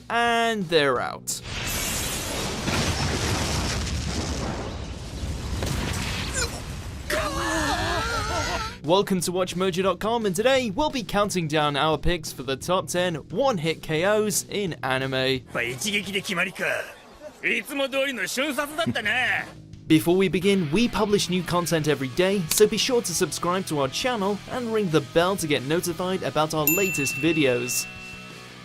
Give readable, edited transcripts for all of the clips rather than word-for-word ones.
and they're out. Welcome to WatchMojo.com, and today we'll be counting down our picks for the top 10 one-hit KOs in anime. Before we begin, we publish new content every day, so be sure to subscribe to our channel and ring the bell to get notified about our latest videos.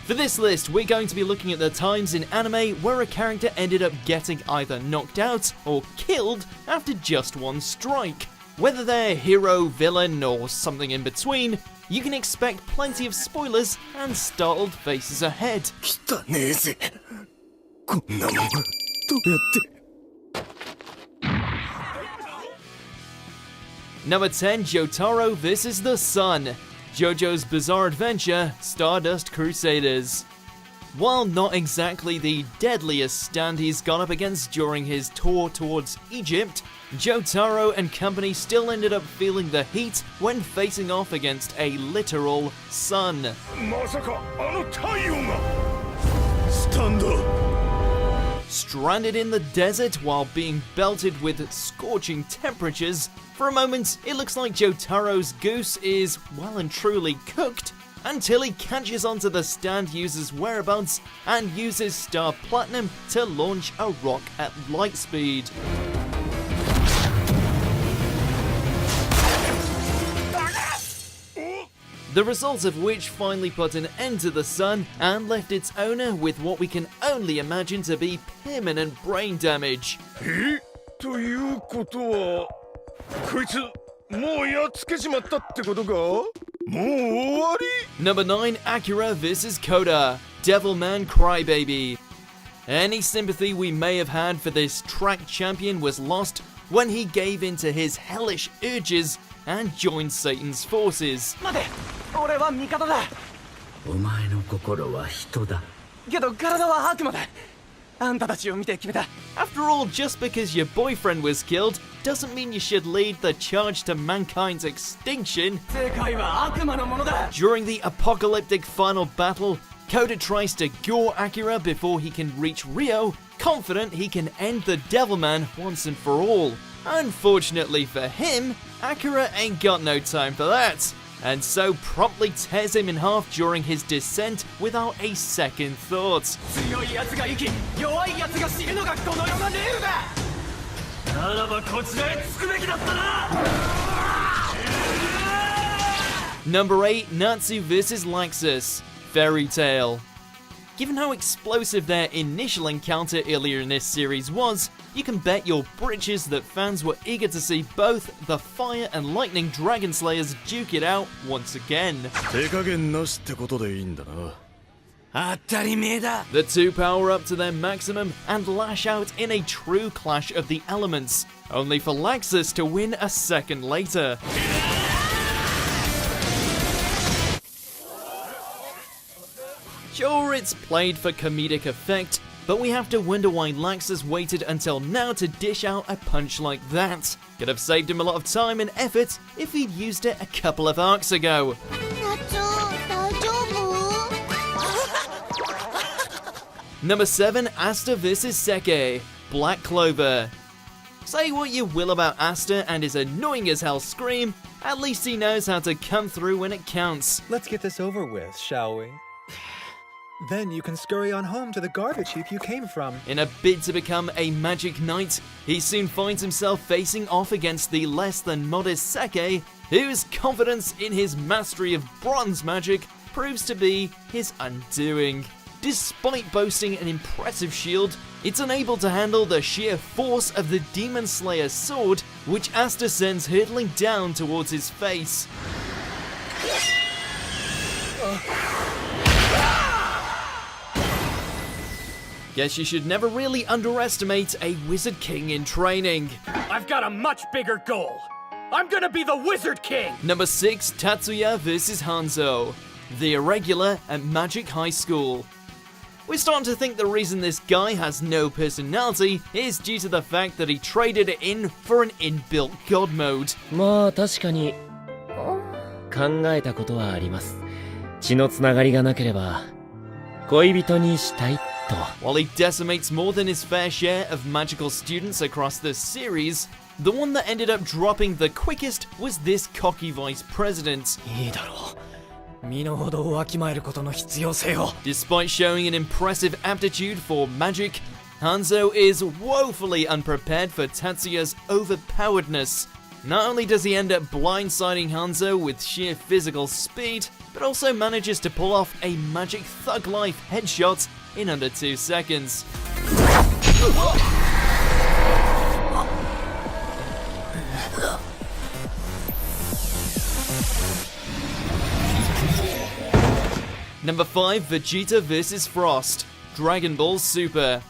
For this list, we're going to be looking at the times in anime where a character ended up getting either knocked out or killed after just one strike. Whether they're hero, villain, or something in between, you can expect plenty of spoilers and startled faces ahead. Number 10, Jotaro vs. the Sun. JoJo's Bizarre Adventure, Stardust Crusaders. While not exactly the deadliest stand he's gone up against during his tour towards Egypt, Jotaro and company still ended up feeling the heat when facing off against a literal sun. Stranded in the desert while being belted with scorching temperatures, for a moment it looks like Jotaro's goose is well and truly cooked, until he catches onto the stand user's whereabouts and uses Star Platinum to launch a rock at light speed. The result of which finally put an end to the sun and left its owner with what we can only imagine to be permanent brain damage. Number 9, Akira vs. Koda, Devilman Crybaby. Any sympathy we may have had for this track champion was lost when he gave in to his hellish urges and joined Satan's forces. After all, just because your boyfriend was killed doesn't mean you should lead the charge to mankind's extinction. During the apocalyptic final battle, Koda tries to gore Akira before he can reach Rio, confident he can end the Devilman once and for all. Unfortunately for him, Akira ain't got no time for that, and so promptly tears him in half during his descent without a second thought. Number 8, Natsu vs. Laxus, Fairy Tail. Given how explosive their initial encounter earlier in this series was, you can bet your britches that fans were eager to see both the Fire and Lightning Dragon Slayers duke it out once again. The two power up to their maximum and lash out in a true clash of the elements, only for Laxus to win a second later. Sure, it's played for comedic effect, but we have to wonder why Laxus waited until now to dish out a punch like that. Could have saved him a lot of time and effort if he'd used it a couple of arcs ago. Number 7, Asta vs. Seke, Black Clover. Say what you will about Asta and his annoying as hell scream, at least he knows how to come through when it counts. Let's get this over with, shall we? Then you can scurry on home to the garbage heap you came from. In a bid to become a magic knight, he soon finds himself facing off against the less than modest Seke, whose confidence in his mastery of bronze magic proves to be his undoing. Despite boasting an impressive shield, it's unable to handle the sheer force of the Demon Slayer's sword, which Asta sends hurtling down towards his face. Guess you should never really underestimate a Wizard King in training. I've got a much bigger goal. I'm gonna be the Wizard King! Number 6, Tatsuya vs. Hanzo, the Irregular at Magic High School. We're starting to think the reason this guy has no personality is due to the fact that he traded it in for an inbuilt God mode. まあ確かに考えたことはあります。血のつながりがなければ恋人にしたいと。 While he decimates more than his fair share of magical students across the series, the one that ended up dropping the quickest was this cocky vice president. いいだろう。身の程をわきまえることの必要性を。 Despite showing an impressive aptitude for magic, Hanzo is woefully unprepared for Tatsuya's overpoweredness. Not only does he end up blindsiding Hanzo with sheer physical speed, but also manages to pull off a magic thug life headshot in under 2 seconds. Number 5, Vegeta vs Frost, Dragon Ball Super.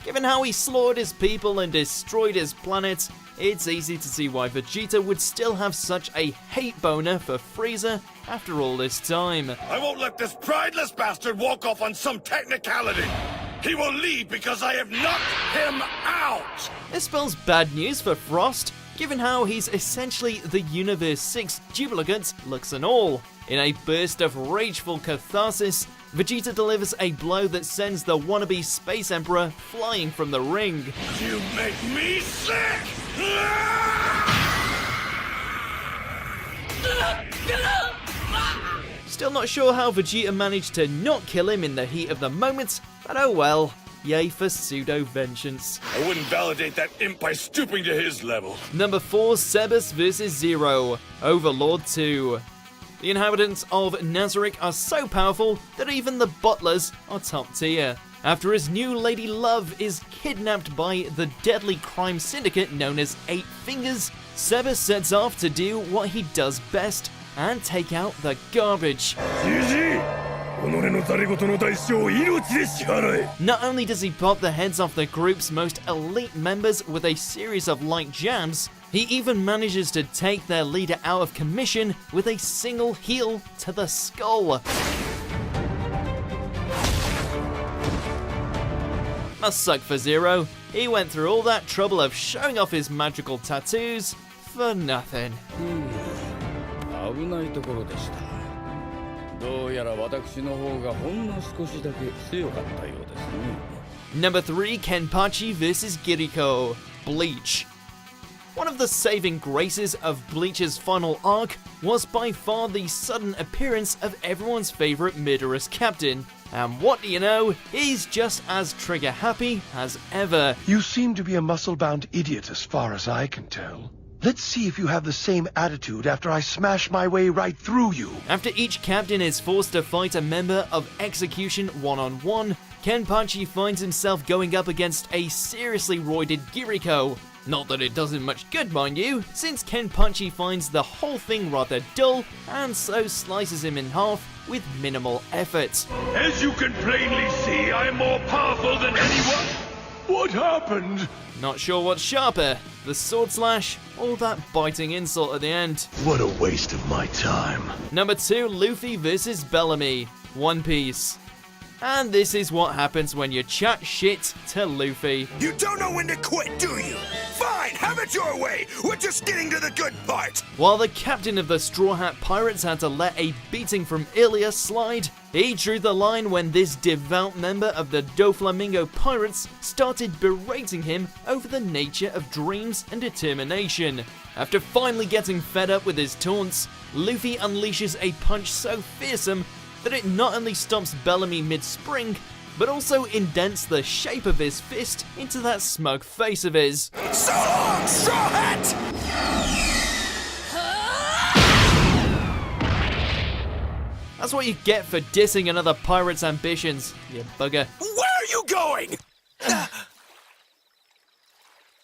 Given how he slaughtered his people and destroyed his planet, it's easy to see why Vegeta would still have such a hate boner for Frieza after all this time. I won't let this prideless bastard walk off on some technicality. He will leave because I have knocked him out! This spells bad news for Frost, given how he's essentially the Universe 6 duplicate, looks and all. In a burst of rageful catharsis, Vegeta delivers a blow that sends the wannabe Space Emperor flying from the ring. You make me sick! Still not sure how Vegeta managed to not kill him in the heat of the moment, but oh well. Yay for pseudo-vengeance. I wouldn't validate that imp by stooping to his level. Number 4, Sebas vs Zero, Overlord 2. The inhabitants of Nazarick are so powerful that even the butlers are top tier. After his new lady love is kidnapped by the deadly crime syndicate known as 8 Fingers, Sebas sets off to do what he does best and take out the garbage. Not only does he pop the heads off the group's most elite members with a series of light jabs, he even manages to take their leader out of commission with a single heel to the skull. Must suck for Zero. He went through all that trouble of showing off his magical tattoos for nothing. 危ないところでした。どうやら私の方がほんの少しだけ強かったようですね。 Number 3, Kenpachi vs Kiriko, Bleach. One of the saving graces of Bleach's final arc was by far the sudden appearance of everyone's favourite murderous captain. And what do you know, he's just as trigger happy as ever. You seem to be a muscle-bound idiot as far as I can tell. Let's see if you have the same attitude after I smash my way right through you. After each captain is forced to fight a member of Execution one-on-one, Kenpachi finds himself going up against a seriously roided Kiriko. Not that it does him much good, mind you, since Kenpachi finds the whole thing rather dull and so slices him in half with minimal effort. As you can plainly see, I am more powerful than anyone. What happened? Not sure what's sharper, the sword slash or that biting insult at the end. What a waste of my time. Number 2, Luffy vs Bellamy, One Piece. And this is what happens when you chat shit to Luffy. You don't know when to quit, do you? Fine, have it your way. We're just getting to the good part. While the captain of the Straw Hat Pirates had to let a beating from Ilya slide, he drew the line when this devout member of the Doflamingo Pirates started berating him over the nature of dreams and determination. After finally getting fed up with his taunts, Luffy unleashes a punch so fearsome that it not only stops Bellamy mid-spring, but also indents the shape of his fist into that smug face of his. So long, Straw Hat! That's what you get for dissing another pirate's ambitions, you bugger. Where are you going?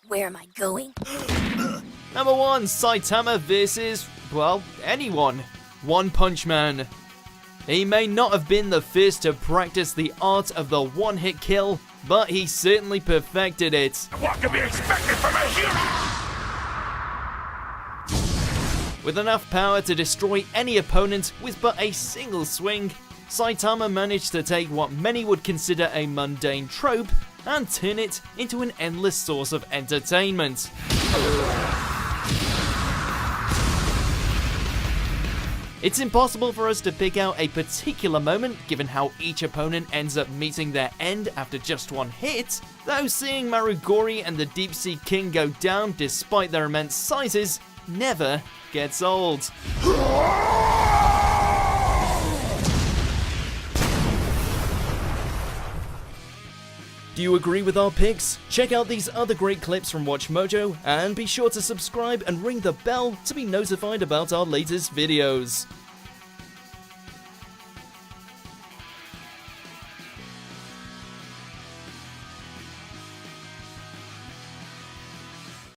Where am I going? Number 1, Saitama versus, well, anyone. One Punch Man. He may not have been the first to practice the art of the one-hit kill, but he certainly perfected it. What can be expected from a hero? With enough power to destroy any opponent with but a single swing, Saitama managed to take what many would consider a mundane trope and turn it into an endless source of entertainment. It's impossible for us to pick out a particular moment given how each opponent ends up meeting their end after just one hit, though seeing Marugori and the Deep Sea King go down despite their immense sizes never gets old. Do you agree with our picks? Check out these other great clips from WatchMojo, and be sure to subscribe and ring the bell to be notified about our latest videos.